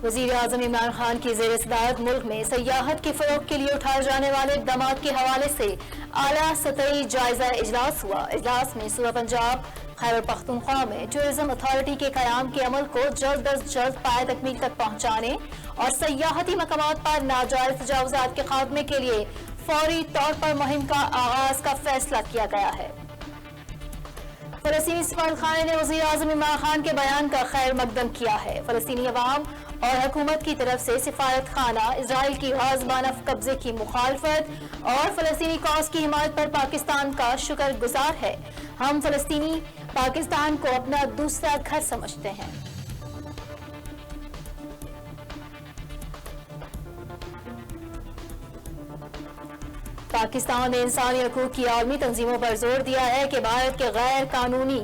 وزیر اعظم عمران خان کی زیر صدارت ملک میں سیاحت کے فروغ کے لیے اٹھائے جانے والے اقدامات کے حوالے سے اعلیٰ سطحی جائزہ اجلاس ہوا۔ اجلاس میں صوبہ پنجاب خیبر پختونخوا میں ٹورزم اتھارٹی کے قیام کے عمل کو جلد از جلد پائے تکمیل تک پہنچانے اور سیاحتی مقامات پر ناجائز تجاوزات کے خاتمے کے لیے فوری طور پر مہم کا آغاز کا فیصلہ کیا گیا ہے۔ فلسطینی سفارتخانے نے وزیر اعظم عمران خان کے بیان کا خیر مقدم کیا ہے۔ فلسطینی عوام اور حکومت کی طرف سے سفارت خانہ اسرائیل کی غازمانہ قبضے کی مخالفت اور فلسطینی کاز کی حمایت پر پاکستان کا شکر گزار ہے۔ ہم فلسطینی پاکستان کو اپنا دوسرا گھر سمجھتے ہیں۔ پاکستان نے انسانی حقوق کی عالمی تنظیموں پر زور دیا ہے کہ بھارت کے غیر قانونی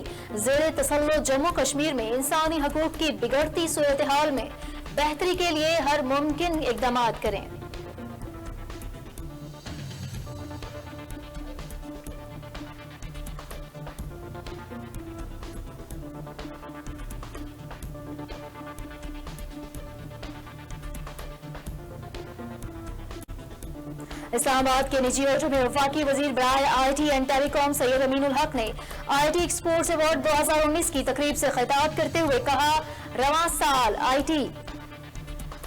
زیر تسلط جموں کشمیر میں انسانی حقوق کی بگڑتی صورتحال میں بہتری کے لیے ہر ممکن اقدامات کریں۔ اسلام آباد کے نجی ہوٹل میں وفاقی وزیر برائے آئی ٹی اینڈ ٹیلی کام سید امین الحق نے آئی ٹی ایکسپورٹس ایوارڈ 2019 کی تقریب سے خطاب کرتے ہوئے کہا، رواں سال آئی ٹی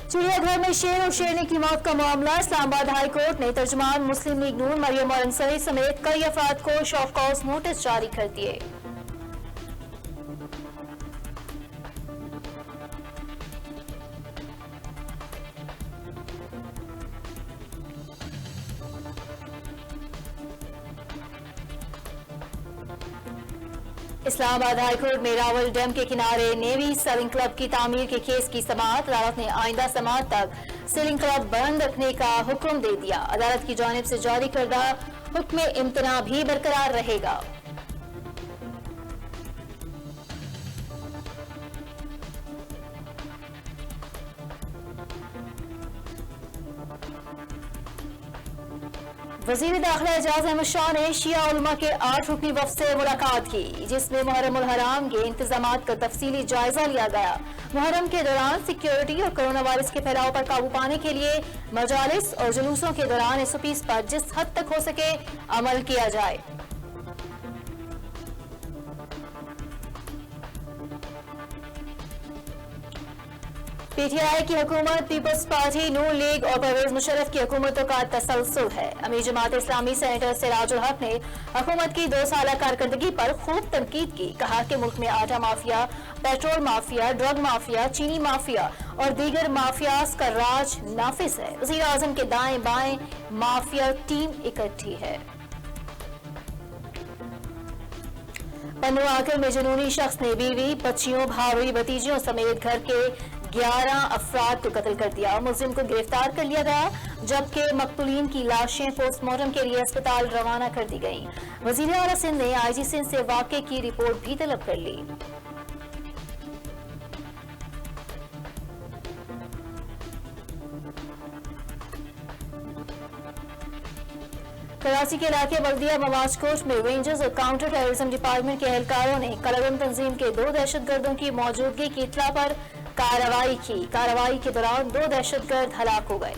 چڑیا گھر میں شیر اور شیرنی کی موت کا معاملہ اسلام آباد ہائی کورٹ نے ترجمان مسلم لیگ نون مریم اور انصری سمیت کئی افراد کو شو آف کاز نوٹس جاری کر دیے۔ اسلام آباد ہائی کورٹ میں راول ڈیم کے کنارے نیوی سیلنگ کلب کی تعمیر کے کیس کی سماعت۔ عدالت نے آئندہ سماعت تک سیلنگ کلب بند رکھنے کا حکم دے دیا۔ عدالت کی جانب سے جاری کردہ حکم امتناع بھی برقرار رہے گا۔ وزیر داخلہ اعجاز احمد شاہ نے شیعہ علماء کے 8 رکنی وفد سے ملاقات کی، جس میں محرم الحرام کے انتظامات کا تفصیلی جائزہ لیا گیا۔ محرم کے دوران سیکیورٹی اور کرونا وائرس کے پھیلاؤ پر قابو پانے کے لیے مجالس اور جلوسوں کے دوران SOPs پر جس حد تک ہو سکے عمل کیا جائے۔ پی ٹی آئی کی حکومت پیپلز پارٹی، نون لیگ اور پرویز مشرف کی حکومتوں کا تسلسل ہے۔ امیر جماعت اسلامی سینیٹر سراج الحق نے حکومت کی 2 سالہ کارکردگی پر خوب تنقید کی۔ کہا کہ ملک میں آٹا mafia, petrol mafia, drug mafia, چینی مافیا اور دیگر مافیاز کا راج نافذ ہے۔ وزیر اعظم کے دائیں بائیں مافیا ٹیم اکٹھی ہے۔ پنو آکر میں جنونی شخص نے بیوی، بچیوں، بھائی بھتیجوں سمیت گھر کے 11 افراد کو قتل کر دیا۔ ملزم کو گرفتار کر لیا گیا، جبکہ مقتولین کی لاشیں پوسٹ مارٹم کے لیے اسپتال روانہ کر دی گئیں۔ وزیر اعلیٰ سندھ نے IG سندھ سے واقعے کی رپورٹ بھی طلب کر لی۔ کراچی کے علاقے بلدیہ مواز کوٹ میں رینجرز اور کاؤنٹر ٹیررزم ڈپارٹمنٹ کے اہلکاروں نے کلرم تنظیم کے 2 دہشت گردوں کی موجودگی کی اطلاع پر کارروائی کی۔ کارروائی کے دوران 2 دہشت گرد ہلاک ہو گئے۔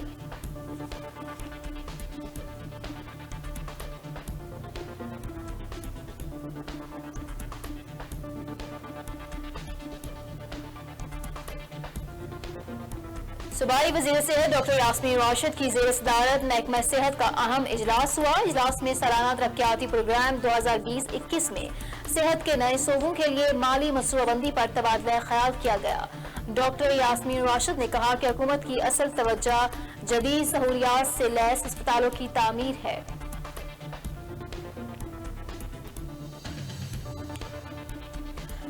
صوبائی وزیر صحت ڈاکٹر یاسمین راشد کی زیر صدارت محکمہ صحت کا اہم اجلاس ہوا۔ اجلاس میں سالانہ ترقیاتی پروگرام 2020-21 میں صحت کے نئے شعبوں کے لیے مالی منصوبہ بندی پر تبادلہ خیال کیا گیا۔ ڈاکٹر یاسمین راشد نے کہا کہ حکومت کی اصل توجہ جدید سہولیات سے لیس اسپتالوں کی تعمیر ہے۔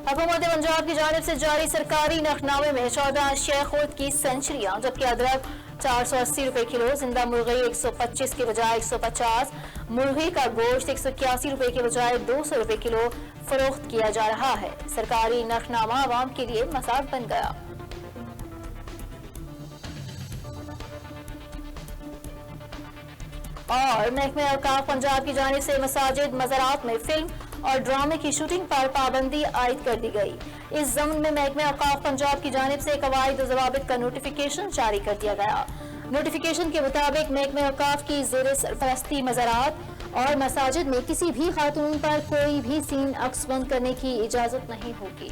حکومت پنجاب کی جانب سے جاری سرکاری نقد میں 14 اشیاء خود کی سینچریاں، جبکہ ادرک 480 روپے کلو، زندہ مرغی 125 کے بجائے 150، مرغی کا گوشت 181 روپے کے بجائے 200 روپے کلو فروخت کیا جا رہا ہے۔ سرکاری نقد عوام کے لیے مذاق بن گیا۔ اور محکمہ اوقاف پنجاب کی جانب سے مساجد، مزارات میں فلم اور ڈرامے کی شوٹنگ پر پابندی عائد کر دی گئی۔ اس ضمن میں محکمہ اوقاف پنجاب کی جانب سے قواعد و ضوابط کا نوٹیفیکیشن جاری کر دیا گیا۔ نوٹیفیکیشن کے مطابق محکمہ اوقاف کی زیر سرپرستی مزارات اور مساجد میں کسی بھی خاتون پر کوئی بھی سین عکس بند کرنے کی اجازت نہیں ہوگی۔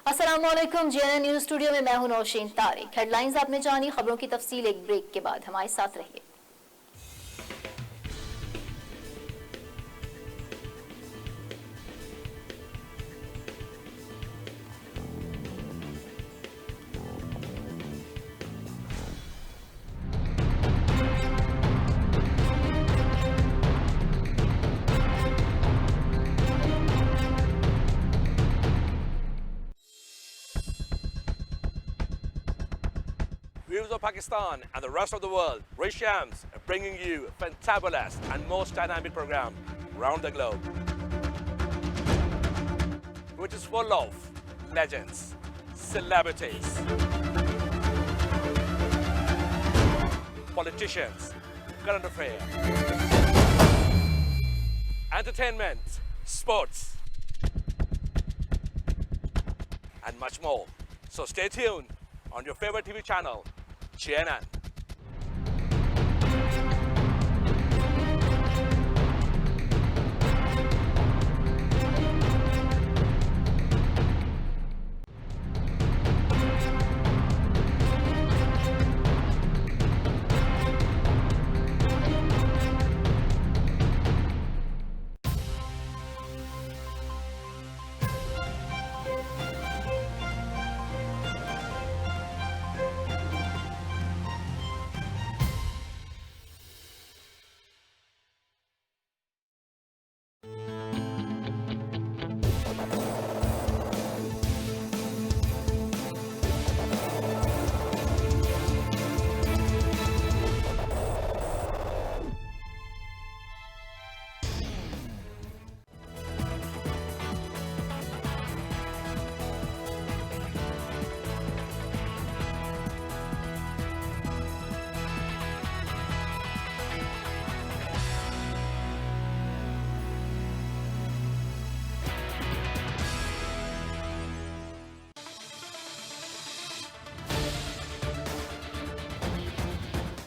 السلام علیکم، جی این این نیوز اسٹوڈیو میں میں ہوں نوشین طارق۔ ہیڈ لائنز آپ نے جانی، خبروں کی تفصیل ایک بریک کے بعد، ہمارے ساتھ رہیے۔ Viewers of Pakistan and the rest of the world, Ray Shams bringing you a fantabulous and most dynamic program around the globe, which is full of legends, celebrities, politicians, current affairs, entertainment, sports, and much more. So stay tuned on your favorite TV channel, CNN.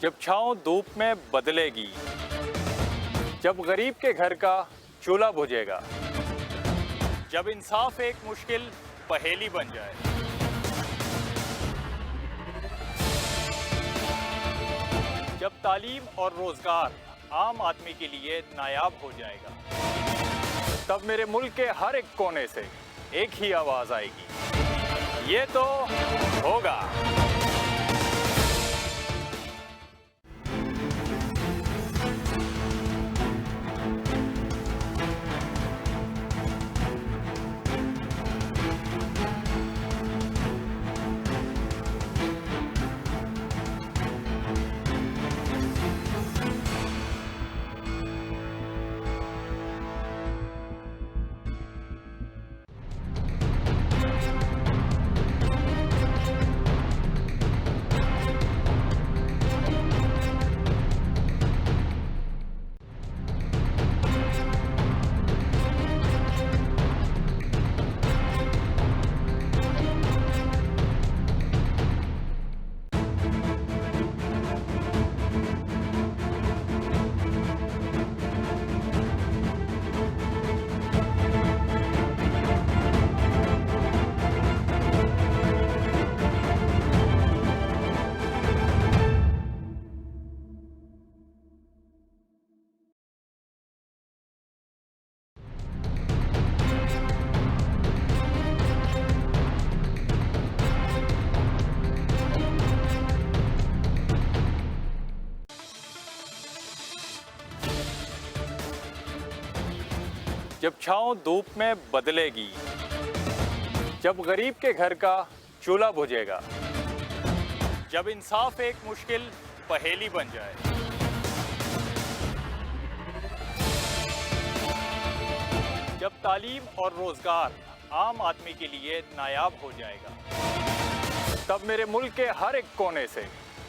جب چھاؤں دھوپ میں بدلے گی، جب غریب کے گھر کا چولہا بجھے گا، جب انصاف ایک مشکل پہیلی بن جائے، جب تعلیم اور روزگار عام آدمی کے لیے نایاب ہو جائے گا، تب میرے ملک کے ہر ایک کونے سے ایک ہی آواز آئے گی، یہ تو ہوگا۔ جب چھاؤں دھوپ میں بدلے گی، جب غریب کے گھر کا چولہا بجھے گا، جب انصاف ایک مشکل پہیلی بن جائے، جب تعلیم اور روزگار عام آدمی کے لیے نایاب ہو جائے گا، تب میرے ملک کے ہر ایک کونے سے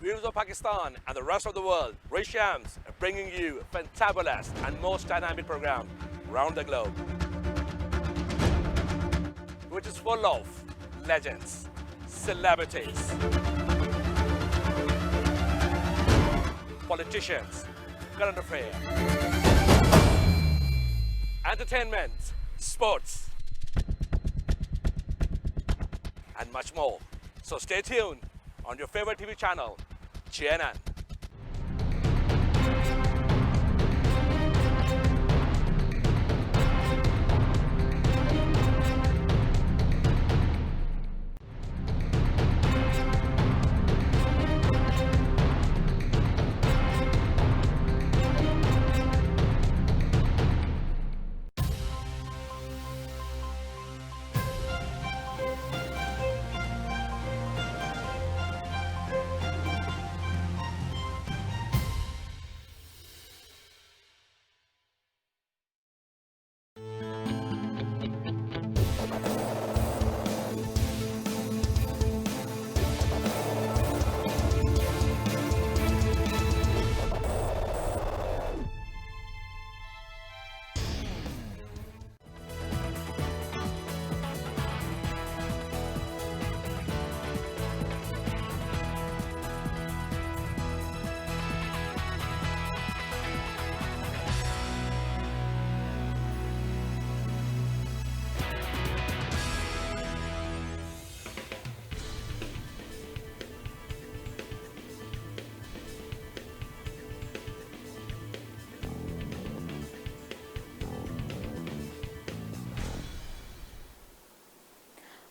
Viewers of Pakistan and the rest of the world, Ray Shams are bringing you a fantabulous and most dynamic program around the globe, which is full of legends, celebrities, politicians, current affairs, entertainment, sports, and much more. So stay tuned on your favorite TV channel, CNN.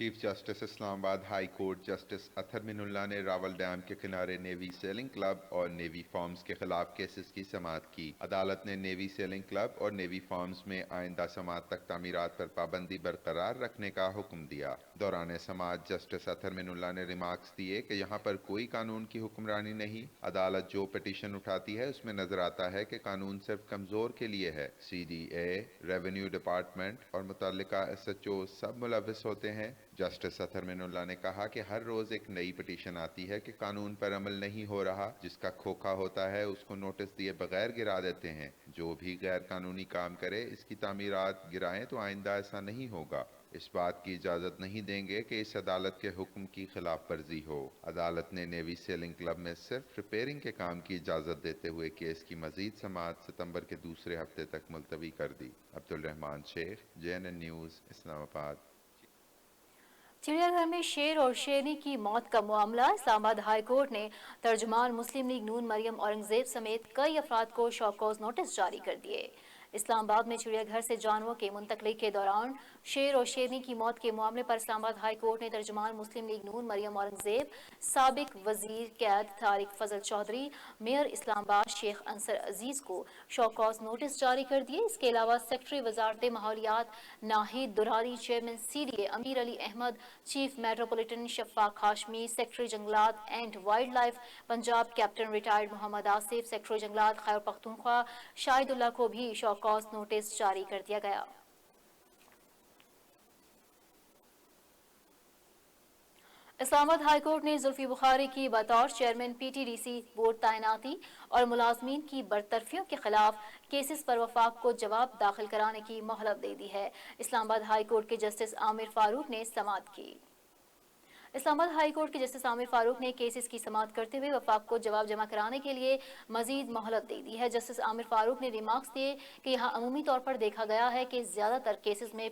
Chief justice Islamabad high court justice Athar Minallah نے Rawal dam کے کنارے navy sailing club اور navy farms کے خلاف cases کی سماعت کی۔ عدالت نے نیوی سیلنگ کلب اور نیوی فارمز میں آئندہ سماعت تک تعمیرات پر پابندی برقرار رکھنے کا حکم دیا۔ دوران سماعت جسٹس اطہر مناللہ نے ریمارکس دیے کہ یہاں پر کوئی قانون کی حکمرانی نہیں۔ عدالت جو پٹیشن اٹھاتی ہے اس میں نظر آتا ہے کہ قانون صرف کمزور کے لیے ہے۔ CDA، ریونیو ڈپارٹمنٹ اور متعلقہ SHO سب ملوث ہوتے ہیں۔ جسٹس اطہر مناللہ نے کہا کہ ہر روز ایک نئی پٹیشن آتی ہے کہ قانون پر عمل نہیں ہو رہا، جس کا کھوکھا ہوتا ہے اس کو نوٹس دیے بغیر گرا دیتے ہیں۔ جو بھی غیر قانونی کام کرے اس کی تعمیرات گرائیں تو آئندہ ایسا نہیں ہوگا۔ اس بات کی اجازت نہیں دیں گے کہ اس عدالت کے حکم کی خلاف ورزی ہو۔ عدالت نے نیوی سیلنگ کلب میں صرف ریپیئرنگ کے کام کی اجازت دیتے ہوئے کیس کی مزید سماعت ستمبر کے دوسرے ہفتے تک ملتوی کر دی۔ عبدالرحمان شیخ، JNN نیوز، اسلام آباد۔ چڑیا گھر میں شیر اور شیرنی کی موت کا معاملہ، اسلام آباد ہائی کورٹ نے ترجمان مسلم لیگ نون مریم اورنگزیب سمیت کئی افراد کو شو کاز نوٹس جاری کر دیے۔ اسلام آباد میں چڑیا گھر سے جانوروں کے منتقلی کے دوران شیر اور شیرنی کی موت کے معاملے پر اسلام آباد ہائی کورٹ نے ترجمان مسلم لیگ نون مریم اورنگزیب، سابق وزیر قید طارق فضل چودھری، میئر اسلام آباد شیخ انصر عزیز کو شو کاز نوٹس جاری کر دیے۔ اس کے علاوہ سیکرٹری وزارت ماحولیات Naheed Durrani, chairman CDA Amir Ali Ahmad, chief metropolitan Shafaq Hashmi, secretary جنگلات and wildlife Punjab captain retired Muhammad Asif, secretary جنگلات خیبر پختونخوا شاہد اللہ کو بھی شو کاز نوٹس جاری کر دیا گیا۔ اسلام آباد ہائی کورٹ نے زلفی بخاری کی بطور چیئرمین PTDC بورڈ تعیناتی اور ملازمین کی برطرفیوں کے خلاف کیسز پر وفاق کو جواب داخل کرانے کی مہلت دے دی ہے۔ اسلام آباد ہائی کورٹ کے جسٹس عامر فاروق نے سماعت کی۔ اسلام آباد ہائی کورٹ کے جسٹس عامر فاروق نے کیسز کی سماعت کرتے ہوئے وفاق کو جواب جمع کرانے کے لیے مزید مہلت دے دی ہے۔ جسٹس عامر فاروق نے ریمارکس دیے کہ یہاں عمومی طور پر دیکھا گیا ہے کہ زیادہ تر کیسز میں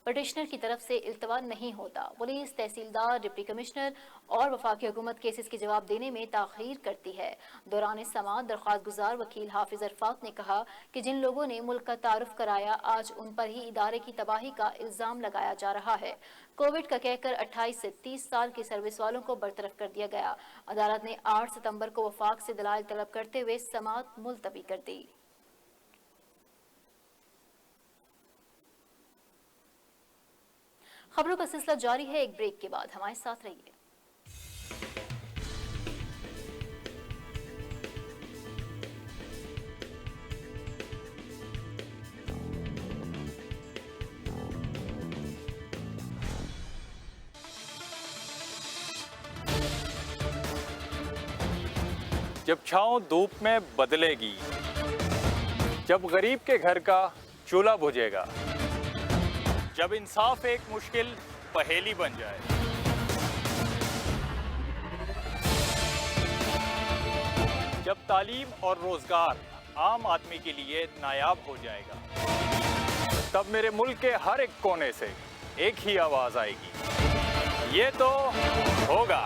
پٹیشنر کی طرف سے التوا نہیں ہوتا۔ پولیس، تحصیلدار، ڈپٹی کمشنر اور وفاقی حکومت کیسز کے جواب دینے میں تاخیر کرتی ہے۔ دوران سماعت درخواست گزار وکیل حافظ عرفات نے کہا کہ جن لوگوں نے ملک کا تعارف کرایا آج ان پر ہی ادارے کی تباہی کا الزام لگایا جا رہا ہے۔ کووڈ کا کہہ کر 28 سے 30 سال کی سروس والوں کو برطرف کر دیا گیا۔ عدالت نے 8 ستمبر کو وفاق سے دلائل طلب کرتے ہوئے سماعت ملتوی کر دی۔ خبروں کا سلسلہ جاری ہے، ایک بریک کے بعد ہمارے ساتھ رہیے۔ جب چھاؤں دھوپ میں بدلے گی، جب غریب کے گھر کا چولہا بجھے گا، جب انصاف ایک مشکل پہیلی بن جائے، جب تعلیم اور روزگار عام آدمی کے لیے نایاب ہو جائے گا، تب میرے ملک کے ہر ایک کونے سے ایک ہی آواز آئے گی، یہ تو ہوگا۔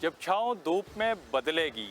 جب چھاؤں دھوپ میں بدلے گی،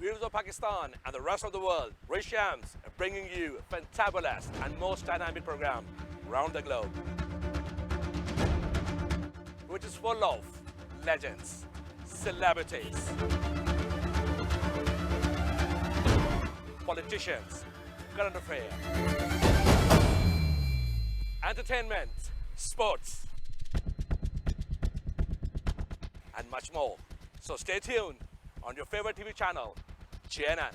Viewers of Pakistan and the rest of the world, Ray Shams are bringing you a fantabulous and most dynamic program around the globe, which is full of legends, celebrities, politicians, current affairs, entertainment, sports, and much more. So stay tuned on your favorite TV channel, CNN.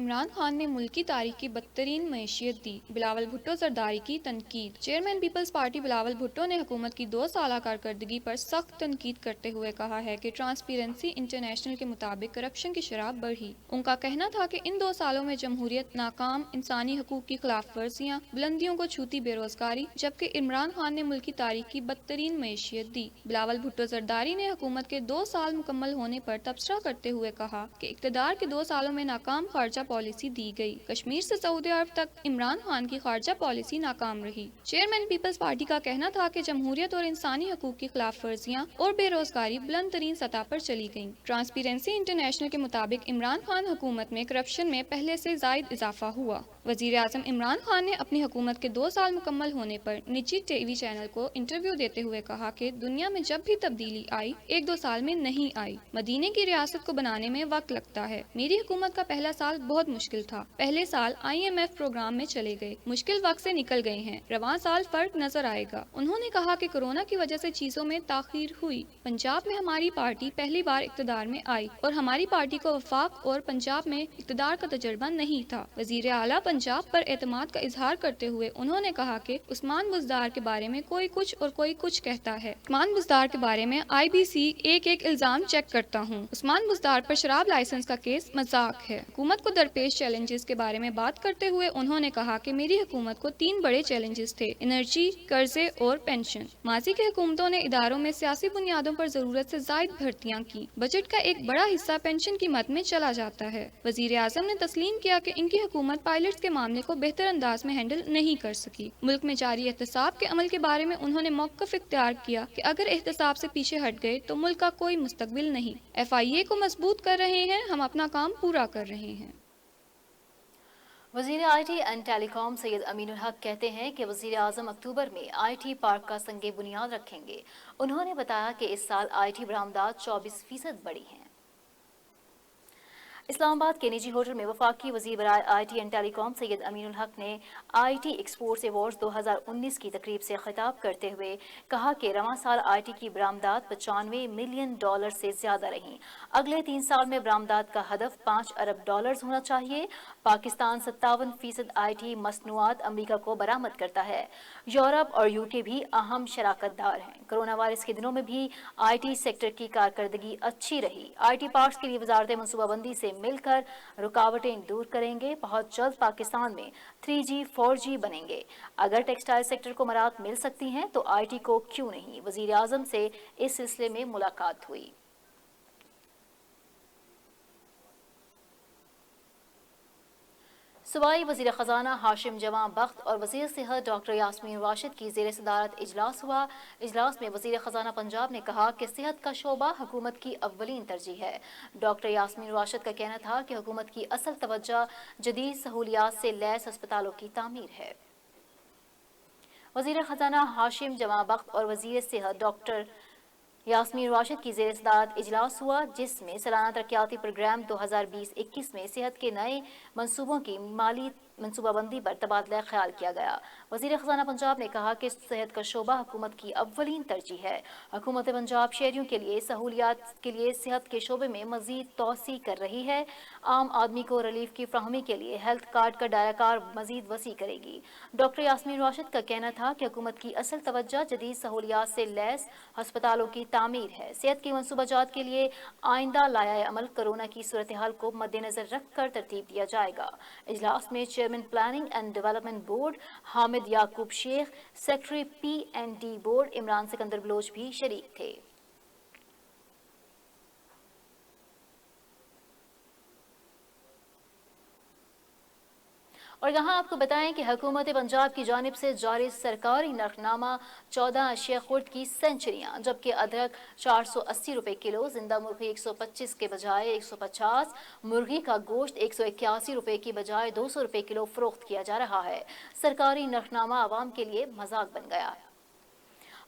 Imran Khan نے ملکی تاریخ کی بدترین معیشت دی، بلاول بھٹو زرداری کی تنقید۔ Chairman Peoples Party Bilawal Bhutto نے حکومت کی 2 سالہ کارکردگی پر سخت تنقید کرتے ہوئے کہا ہے کہ ٹرانسپیرنسی انٹرنیشنل کے مطابق کرپشن کی شرح بڑھی۔ ان کا کہنا تھا کہ ان 2 سالوں میں جمہوریت ناکام، انسانی حقوق کی خلاف ورزیاں، بلندیوں کو چھوتی بے روزگاری، جبکہ عمران خان نے ملکی تاریخ کی بدترین معیشت دی۔ بلاول بھٹو زرداری نے حکومت کے 2 سال مکمل ہونے پر تبصرہ کرتے ہوئے کہا کہ اقتدار کے 2 سالوں میں ناکام خارجہ پالیسی دی گئی۔ کشمیر سے سعودی عرب تک عمران خان کی خارجہ پالیسی ناکام رہی۔ چیئرمین پیپلز پارٹی کا کہنا تھا کہ جمہوریت اور انسانی حقوق کی خلاف ورزیاں اور بے روزگاری بلند ترین سطح پر چلی گئیں۔ ٹرانسپیرنسی انٹرنیشنل کے مطابق عمران خان حکومت میں کرپشن میں پہلے سے زائد اضافہ ہوا۔ وزیر اعظم عمران خان نے اپنی حکومت کے 2 سال مکمل ہونے پر نجی ٹی وی چینل کو انٹرویو دیتے ہوئے کہا کہ دنیا میں جب بھی تبدیلی آئی 1-2 سال میں نہیں آئی۔ مدینے کی ریاست کو بنانے میں وقت لگتا ہے۔ میری حکومت کا پہلا سال بہت مشکل تھا۔ پہلے سال IMF پروگرام میں چلے گئے، مشکل وقت سے نکل گئے ہیں، رواں سال فرق نظر آئے گا۔ انہوں نے کہا کہ کورونا کی وجہ سے چیزوں میں تاخیر ہوئی۔ پنجاب میں ہماری پارٹی پہلی بار اقتدار میں آئی اور ہماری پارٹی کو وفاق اور پنجاب میں اقتدار کا تجربہ نہیں تھا۔ وزیر اعلیٰ پنجاب پر اعتماد کا اظہار کرتے ہوئے انہوں نے کہا کہ عثمان بزدار کے بارے میں کوئی کچھ اور کوئی کچھ کہتا ہے۔ عثمان بزدار کے بارے میں IBC ایک الزام چیک کرتا ہوں۔ عثمان بزدار پر شراب لائسنس کا کیس مذاق ہے۔ حکومت کو درپیش چیلنجز کے بارے میں بات کرتے ہوئے انہوں نے کہا کہ میری حکومت کو 3 بڑے چیلنجز تھے: انرجی، قرضے اور پینشن۔ ماضی کی حکومتوں نے اداروں میں سیاسی بنیادوں پر ضرورت سے زائد بھرتیاں کی۔ بجٹ کا ایک بڑا حصہ پینشن کی مد میں چلا جاتا ہے۔ وزیر اعظم نے تسلیم کیا کہ ان کی حکومت پائلٹس کے معاملے کو بہتر انداز میں ہینڈل نہیں کر سکی۔ ملک میں جاری احتساب کے عمل کے بارے میں انہوں نے موقف اختیار کیا کہ اگر احتساب سے پیچھے ہٹ گئے تو ملک کا کوئی مستقبل نہیں۔ FIA کو مضبوط کر رہے ہیں، ہم اپنا کام پورا کر رہے ہیں۔ وزیر IT اینڈ ٹیلی کام سید امین الحق کہتے ہیں کہ وزیر اعظم اکتوبر میں IT پارک کا سنگ بنیاد رکھیں گے۔ انہوں نے بتایا کہ اس سال IT برآمدات 24% بڑھی ہیں۔ اسلام آباد کے نجی ہوٹل میں وفاقی وزیر برائے IT اینڈ ٹیلی کام سید امین الحق نے IT ایکسپورٹس ایوارڈز 2019 کی تقریب سے خطاب کرتے ہوئے کہا کہ رواں سال IT کی برآمدات $95 ملین سے زیادہ رہیں۔ اگلے 3 سال میں برآمدات کا ہدف $5 ارب ہونا چاہیے۔ پاکستان 57% IT مصنوعات امریکہ کو برآمد کرتا ہے۔ یورپ اور UK بھی اہم شراکت دار ہیں۔ کرونا وائرس کے دنوں میں بھی IT سیکٹر کی کارکردگی اچھی رہی۔ IT پارکس کے لیے وزارت منصوبہ بندی سے مل کر رکاوٹیں دور کریں گے۔ بہت جلد پاکستان میں 3G 4G بنیں گے۔ اگر ٹیکسٹائل سیکٹر کو مراعات مل سکتی ہیں تو IT کو کیوں نہیں؟ وزیر اعظم سے اس سلسلے میں ملاقات ہوئی۔ صوبائی وزیر خزانہ ہاشم جمع بخت اور وزیر صحت ڈاکٹر یاسمین راشد کی زیر صدارت اجلاس ہوا۔ اجلاس میں وزیر خزانہ پنجاب نے کہا کہ صحت کا شعبہ حکومت کی اولین ترجیح ہے۔ ڈاکٹر یاسمین راشد کا کہنا تھا کہ حکومت کی اصل توجہ جدید سہولیات سے لیس ہسپتالوں کی تعمیر ہے۔ وزیر خزانہ ہاشم جمع بخت اور وزیر صحت ڈاکٹر یاسمین راشد کی زیر صدارت اجلاس ہوا، جس میں سالانہ ترقیاتی پروگرام 2020-21 میں صحت کے نئے منصوبوں کی مالی منصوبہ بندی پر تبادلہ خیال کیا گیا۔ وزیر خزانہ پنجاب نے کہا کہ صحت کا شعبہ حکومت کی اولین ترجیح ہے۔ حکومت پنجاب شہریوں کے لیے سہولیات کے لیے صحت کے شعبے میں مزید توسیع کر رہی ہے۔ عام آدمی کو ریلیف کی فراہمی کے لیے ہیلتھ کارڈ کا دائرہ کار مزید وسیع کرے گی۔ ڈاکٹر یاسمین راشد کا کہنا تھا کہ حکومت کی اصل توجہ جدید سہولیات سے لیس ہسپتالوں کی تعمیر ہے۔ صحت کی منصوبہ جات کے لیے آئندہ لائحہ عمل کورونا کی صورتحال کو مد نظر رکھ کر ترتیب دیا جائے گا۔ اجلاس میں chairman planning and development board Hamid Yaqoob Sheikh, secretary P&D board Imran Sikandar Baloch بھی شریک تھے۔ اور یہاں آپ کو بتائیں کہ حکومت پنجاب کی جانب سے جاری سرکاری نرخنامہ 14 اشیاء خرد کی سینچریاں، جبکہ ادرک 480 روپے کلو، زندہ مرغی 125 کے بجائے 150، مرغی کا گوشت 181 روپے کی بجائے 200 روپے کلو فروخت کیا جا رہا ہے۔ سرکاری نرخنامہ عوام کے لیے مذاق بن گیا ہے۔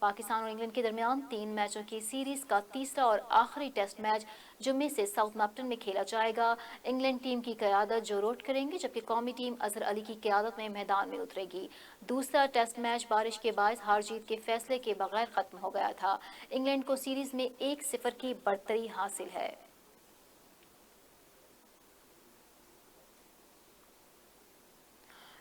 پاکستان اور انگلینڈ کے درمیان 3 میچوں کی سیریز کا تیسرا اور آخری ٹیسٹ میچ جمعے سے ساؤتھ ناپٹن میں کھیلا جائے گا۔ انگلینڈ ٹیم کی قیادت جو روٹ کریں گے، جبکہ قومی ٹیم اظہر علی کی قیادت میں میدان میں اترے گی۔ دوسرا ٹیسٹ میچ بارش کے باعث ہار جیت کے فیصلے کے بغیر ختم ہو گیا تھا۔ انگلینڈ کو سیریز میں 1-0 کی برتری حاصل ہے۔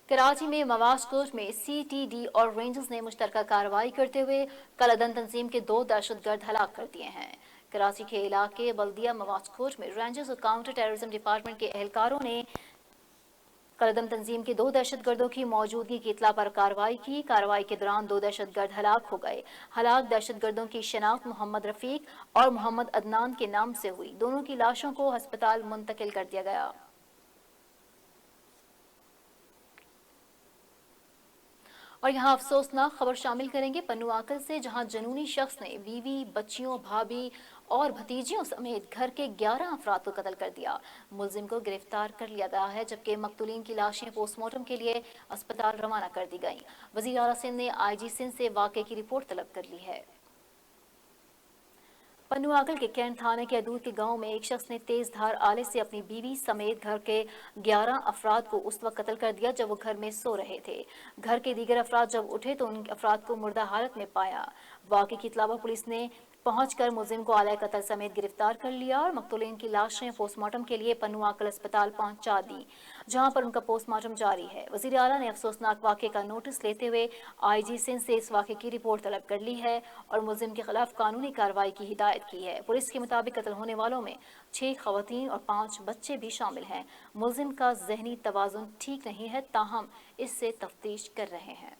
کراچی میں مواز کوٹ میں سی ٹی ڈی اور رینجرز نے مشترکہ کارروائی کرتے ہوئے کلادن تنظیم کے 2 دہشت گرد ہلاک کر دیے ہیں۔ کراچی کے علاقے بلدیہ مواز کوٹ میں رینجرز اور کاؤنٹر ٹیررزم ڈپارٹمنٹ کے اہلکاروں نے کلادن تنظیم کے 2 دہشت گردوں کی موجودگی کی اطلاع پر کارروائی کی۔ کارروائی کے دوران 2 دہشت گرد ہلاک ہو گئے۔ ہلاک دہشت گردوں کی شناخت محمد رفیق اور محمد عدنان کے نام سے ہوئی۔ دونوں کی لاشوں کو ہسپتال منتقل کر دیا گیا۔ اور یہاں افسوسناک خبر شامل کریں گے پنو آکل سے، جہاں جنونی شخص نے بیوی، بچیوں، بھابھی اور بھتیجیوں سمیت گھر کے 11 افراد کو قتل کر دیا۔ ملزم کو گرفتار کر لیا گیا ہے، جبکہ مقتولین کی لاشیں پوسٹ مارٹم کے لیے اسپتال روانہ کر دی گئیں۔ وزیر اعلیٰ سندھ نے آئی جی سندھ سے واقعے کی رپورٹ طلب کر لی ہے۔ پنو آکل کے کینٹ تھانے کے حدود کے گاؤں میں ایک شخص نے تیز دھار آلے سے اپنی بیوی سمیت گھر کے 11 افراد کو اس وقت قتل کر دیا جب وہ گھر میں سو رہے تھے۔ گھر کے دیگر افراد جب اٹھے تو ان افراد کو مردہ حالت میں پایا۔ واقعے کی اطلاع پر پولیس نے پہنچ کر ملزم کو آلۂ قتل سمیت گرفتار کر لیا اور مقتولین کی لاشیں پوسٹ مارٹم کے لیے پنو آکل اسپتال پہنچا دی، جہاں پر ان کا پوسٹ مارٹم جاری ہے۔ وزیر اعلیٰ نے افسوسناک واقعے کا نوٹس لیتے ہوئے آئی جی سندھ سے اس واقعے کی رپورٹ طلب کر لی ہے اور ملزم کے خلاف قانونی کارروائی کی ہدایت کی ہے۔ پولیس کے مطابق قتل ہونے والوں میں 6 خواتین اور 5 بچے بھی شامل ہیں۔ ملزم کا ذہنی توازن ٹھیک نہیں ہے، تاہم اس سے تفتیش کر رہے ہیں۔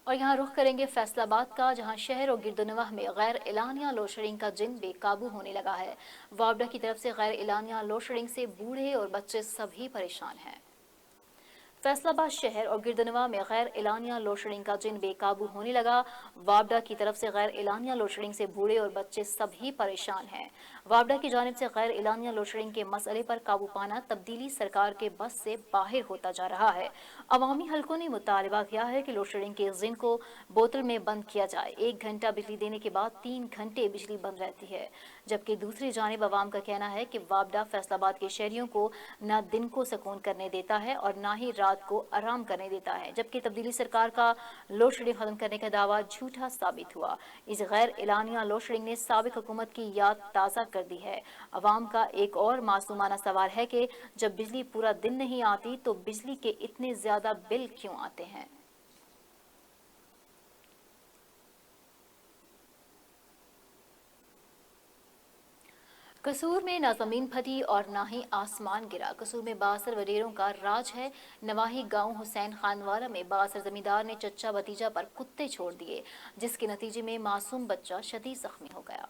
اور یہاں رخ کریں گے فیصل آباد کا، جہاں شہر اور گرد و نواح میں غیر اعلانیہ لوڈ شیڈنگ کا جن بے قابو ہونے لگا ہے۔ وابڈا کی طرف سے غیر اعلانیہ لوڈ شیڈنگ سے بوڑھے اور بچے سبھی پریشان ہیں۔ فیصل آباد شہر اور گرد و نواح میں غیر اعلانیہ لوڈ شیڈنگ کا جن بے قابو ہونے لگا۔ وابڈا کی طرف سے غیر اعلانیہ لوڈ شیڈنگ سے بوڑھے اور بچے سبھی پریشان ہیں۔ وابڈا کی جانب سے غیر اعلانیہ لوڈ شیڈنگ کے مسئلے پر قابو پانا تبدیلی سرکار کے بس سے باہر ہوتا جا رہا ہے۔ عوامی حلقوں نے مطالبہ کیا ہے کہ لوڈ شیڈنگ کے زن کو بوتل میں بند کیا جائے۔ 1 گھنٹہ بجلی دینے کے بعد 3 گھنٹے بجلی بند رہتی ہے، جبکہ دوسری جانب عوام کا کہنا ہے کہ وابڈا فیصل آباد کے شہریوں کو نہ دن کو سکون کرنے دیتا ہے اور نہ ہی رات کو آرام کرنے دیتا ہے، جبکہ تبدیلی سرکار کا لوڈ شیڈنگ ختم کرنے کا دعویٰ جھوٹا ثابت ہوا۔ اس غیر اعلانیہ لوڈ شیڈنگ نے سابق حکومت کی یاد تازہ کر دی ہے۔ عوام کا ایک اور معصومانہ سوال ہے کہ جب بجلی پورا دن نہیں آتی تو بجلی کے اتنے زیادہ بل کیوں آتے ہیں؟ قصور میں نہ زمین پھٹی اور نہ ہی آسمان گرا۔ قصور میں بااثر وڈیروں کا راج ہے۔ نواحی گاؤں حسین خان والا میں بااثر زمیندار نے چچا بھتیجا پر کتے چھوڑ دیے، جس کے نتیجے میں معصوم بچہ شدید زخمی ہو گیا۔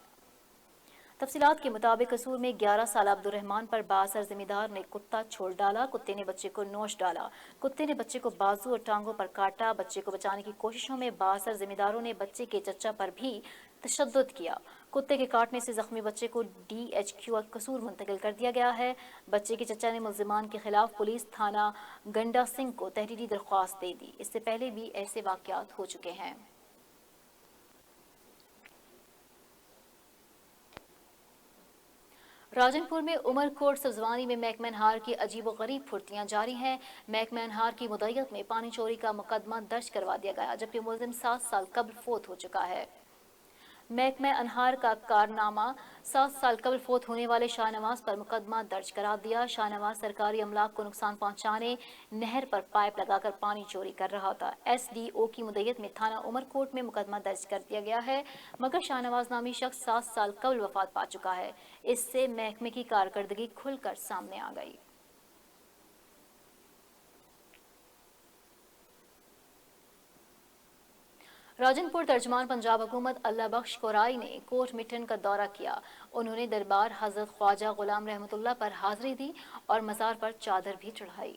تفصیلات کے مطابق قصور میں 11 سالہ عبد الرحمان پر بااثر زمیندار نے کتا چھوڑ ڈالا۔ کتے نے بچے کو نوچ ڈالا۔ کتے نے بچے کو بازو اور ٹانگوں پر کاٹا۔ بچے کو بچانے کی کوششوں میں بااثر زمینداروں نے بچے کے چچا پر بھی تشدد کیا۔ کتے کے کاٹنے سے زخمی بچے کو DHQ قصور منتقل کر دیا گیا ہے۔ بچے کے چچا نے ملزمان کے خلاف پولیس تھانہ گنڈا سنگھ کو تحریری درخواست دے دی۔ اس سے پہلے بھی ایسے واقعات ہو چکے ہیں۔ راجن پور میں عمر کوٹ سبزوانی میں محکمہ انہار کی عجیب و غریب پھرتیاں جاری ہیں۔ محکمہ انہار کی مدعیت میں پانی چوری کا مقدمہ درج کروا دیا گیا، جبکہ ملزم 7 سال قبل فوت ہو چکا ہے۔ محکمہ انہار کا کارنامہ 7 سال قبل فوت ہونے والے شاہ نواز پر مقدمہ درج کرا دیا۔ شاہ نواز سرکاری املاک کو نقصان پہنچانے نہر پر پائپ لگا کر پانی چوری کر رہا تھا۔ SDO کی مدعیت میں تھانہ عمر کوٹ میں مقدمہ درج کر دیا گیا ہے، مگر شاہ نواز نامی شخص 7 سال قبل وفات پا چکا ہے۔ اس سے محکمے کی کارکردگی کھل کر سامنے آ گئی۔ راجن پور ترجمان پنجاب حکومت اللہ بخش کورائی نے کوٹ مٹن کا دورہ کیا۔ انہوں نے دربار حضرت خواجہ غلام رحمت اللہ پر حاضری دی اور مزار پر چادر بھی چڑھائی۔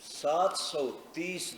730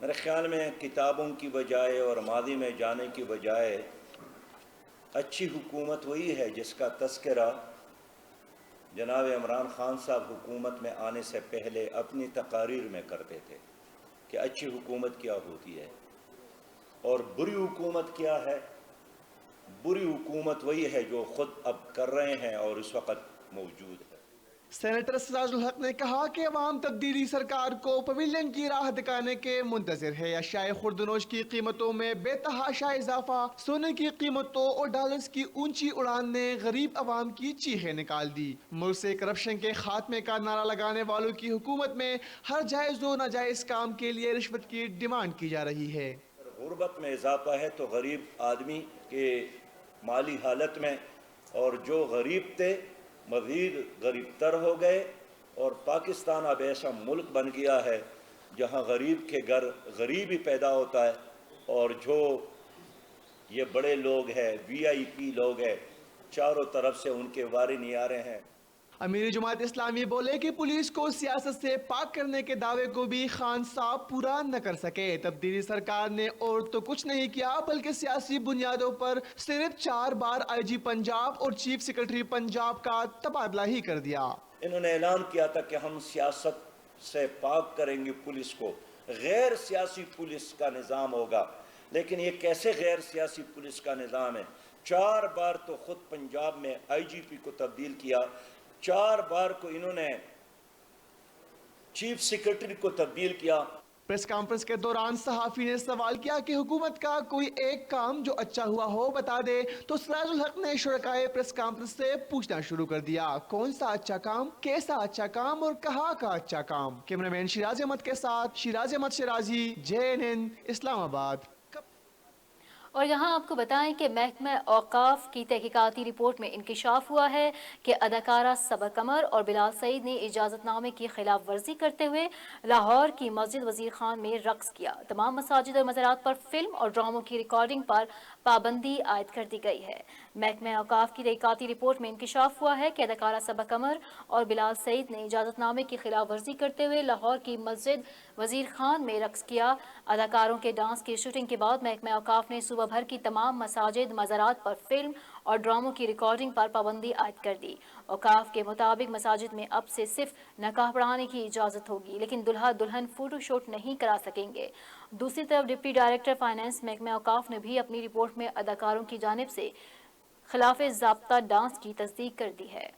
میرے خیال میں کتابوں کی بجائے اور ماضی میں جانے کی بجائے اچھی حکومت وہی ہے جس کا تذکرہ جناب عمران خان صاحب حکومت میں آنے سے پہلے اپنی تقاریر میں کرتے تھے کہ اچھی حکومت کیا ہوتی ہے اور بری حکومت کیا ہے. بری حکومت وہی ہے جو خود اب کر رہے ہیں اور اس وقت موجود ہے. سینیٹر سراج الحق نے کہا کہ عوام تبدیلی سرکار کو پویلین کی راہ دکھانے کے منتظر ہے. اشیاء خوردنوش کی قیمتوں میں بے تحاشا اضافہ، سونے کی قیمتوں اور ڈالرز کی اونچی اڑان نے غریب عوام کی چیخیں نکال دی. ملک سے کرپشن کے خاتمے کا نعرہ لگانے والوں کی حکومت میں ہر جائز و ناجائز کام کے لیے رشوت کی ڈیمانڈ کی جا رہی ہے. غربت میں اضافہ ہے تو غریب آدمی کے مالی حالت میں، اور جو غریب تھے مزید غریب تر ہو گئے، اور پاکستان اب ایسا ملک بن گیا ہے جہاں غریب کے گھر غریب ہی پیدا ہوتا ہے، اور جو یہ بڑے لوگ ہیں VIP لوگ ہیں چاروں طرف سے ان کے وارے نہیں آ رہے ہیں. امیر جماعت اسلامی بولے کہ پولیس کو سیاست سے پاک کرنے کے دعوے کو بھی خان صاحب پورا نہ کر سکے. تبدیلی سرکار نے اور تو کچھ نہیں کیا بلکہ سیاسی بنیادوں پر صرف 4 بار IG پنجاب اور چیف سیکرٹری پنجاب کا تبادلہ ہی کر دیا. انہوں نے اعلان کیا تھا کہ ہم سیاست سے پاک کریں گے پولیس کو، غیر سیاسی پولیس کا نظام ہوگا. لیکن یہ کیسے غیر سیاسی پولیس کا نظام ہے؟ 4 بار تو خود پنجاب میں IGP کو تبدیل کیا، 4 بار کو انہوں نے چیف سیکرٹری کو تبدیل کیا. پریس کانفرنس کے دوران صحافی نے سوال کیا کہ حکومت کا کوئی ایک کام جو اچھا ہوا ہو بتا دے، تو سراج الحق نے شرکائے پریس کانفرنس سے پوچھنا شروع کر دیا، کون سا اچھا کام، کیسا اچھا کام اور کہاں کا اچھا کام. کیمرہ مین شیراز احمد کے ساتھ شیراز احمد شیرازی، JNN اسلام آباد. اور یہاں آپ کو بتائیں کہ محکمہ اوقاف کی تحقیقاتی رپورٹ میں انکشاف ہوا ہے کہ اداکارہ صبا قمر اور بلال سعید نے اجازت نامے کی خلاف ورزی کرتے ہوئے لاہور کی مسجد وزیر خان میں رقص کیا. تمام مساجد اور مزارات پر فلم اور ڈراموں کی ریکارڈنگ پر پابندی عائد کر دی گئی ہے. محکمہ اوقاف کی تحقیقاتی رپورٹ میں انکشاف ہوا ہے کہ اداکارہ صبا قمر اور بلال سعید نے اجازت نامے کی خلاف ورزی کرتے ہوئے لاہور کی مسجد وزیر خان میں رقص کیا. اداکاروں کے ڈانس کی شوٹنگ کے بعد محکمہ اوقاف نے صوبہ بھر کی تمام مساجد مزارات پر فلم اور ڈراموں کی ریکارڈنگ پر پابندی عائد کر دی. اوقاف کے مطابق مساجد میں اب سے صرف نکاح پڑھانے کی اجازت ہوگی، لیکن دلہا دلہن فوٹو شوٹ نہیں کرا سکیں گے. دوسری طرف ڈپٹی ڈائریکٹر فائنانس محکمہ اوقاف نے بھی اپنی رپورٹ میں اداکاروں کی جانب سے خلاف ضابطہ ڈانس کی تصدیق کر دی ہے.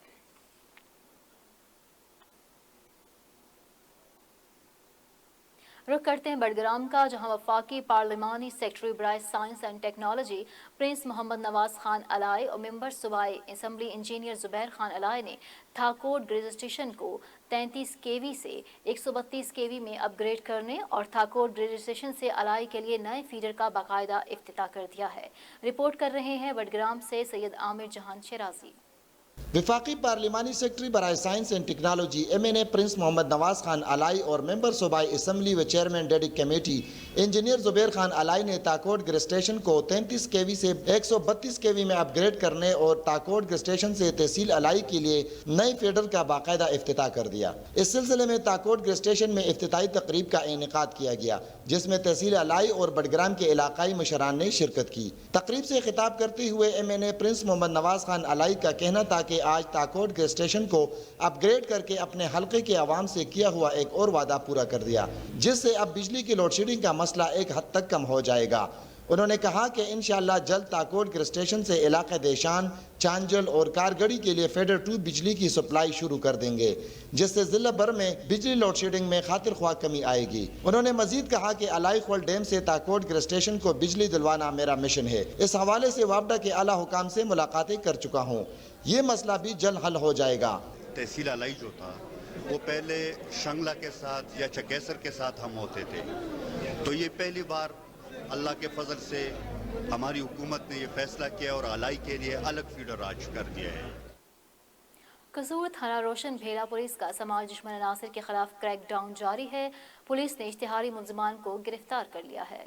رخ کرتے ہیں بڑگرام کا، جہاں وفاقی پارلیمانی سیکرٹری برائے science and technology prince Muhammad Nawaz Khan Allai اور ممبر صوبائی اسمبلی انجینئر زبیر خان علائی نے تھاکوٹ گریڈ اسٹیشن کو 33 kV سے 132 kV میں اپ گریڈ کرنے اور تھاکوٹ گریڈ اسٹیشن سے علائی کے لیے نئے فیڈر کا باقاعدہ افتتاح کر دیا ہے. رپورٹ کر رہے ہیں بڑگرام سے سید عامر جہان شیرازی. وفاقی پارلیمانی سیکرٹری برائے science and technology MNA prince Muhammad Nawaz Khan Allai اور ممبر صوبائی اسمبلی و chairman DDAC committee engineer Zubair Khan Allai نے تاکوٹ گریڈ اسٹیشن کو 33 kV سے 132 kV میں اپ گریڈ کرنے اور تاکوٹ گریڈ اسٹیشن سے تحصیل علائی کے لیے نئے فیڈر کا باقاعدہ افتتاح کر دیا. اس سلسلے میں تاکوٹ گریڈ اسٹیشن میں افتتاحی تقریب کا انعقاد کیا گیا، جس میں تحصیل علائی اور بڑگرام کے علاقائی مشران نے شرکت کی. تقریب سے خطاب کرتے ہوئے MNA پرنس محمد نواز خان علائی کا کہنا تھا کہ آج تاکوٹ گریڈ اسٹیشن کو اپ گریڈ کر کے اپنے حلقے کے عوام سے کیا ہوا ایک اور وعدہ پورا کر دیا، جس سے اب بجلی کی لوڈ شیڈنگ کا مسئلہ ایک حد تک کم ہو جائے گا. انہوں نے کہا کہ انشاءاللہ جلد تاکوٹ گریڈ اسٹیشن سے علاقہ دیشان، چانجل اور کارگڑی کے لیے فیڈر 2 بجلی کی سپلائی شروع کر دیں گے، جس سے ضلع بھر میں بجلی لوڈ شیڈنگ میں خاطر خواہ کمی آئے گی. انہوں نے مزید کہا کہ علائی خول ڈیم سے تاکوٹ گریڈ اسٹیشن کو بجلی دلوانا میرا مشن ہے. اس حوالے سے وابڈا کے اعلیٰ حکام سے ملاقاتیں کر چکا ہوں، یہ مسئلہ بھی جلد حل ہو جائے گا. تحصیل علائی جو تھا وہ پہلے شنگلا کے ساتھ یا چکیسر کے ساتھ ہم ہوتے تھے، تو یہ پہلی بار اللہ کے فضل سے ہماری حکومت نے یہ فیصلہ کیا اور علائی کے لیے الگ فیڈر راج کر دیا ہے. قصور تھانہ روشن بھیڑا پولیس کا سماج دشمن عناصر کے خلاف کریک ڈاؤن جاری ہے. پولیس نے اشتہاری ملزمان کو گرفتار کر لیا ہے.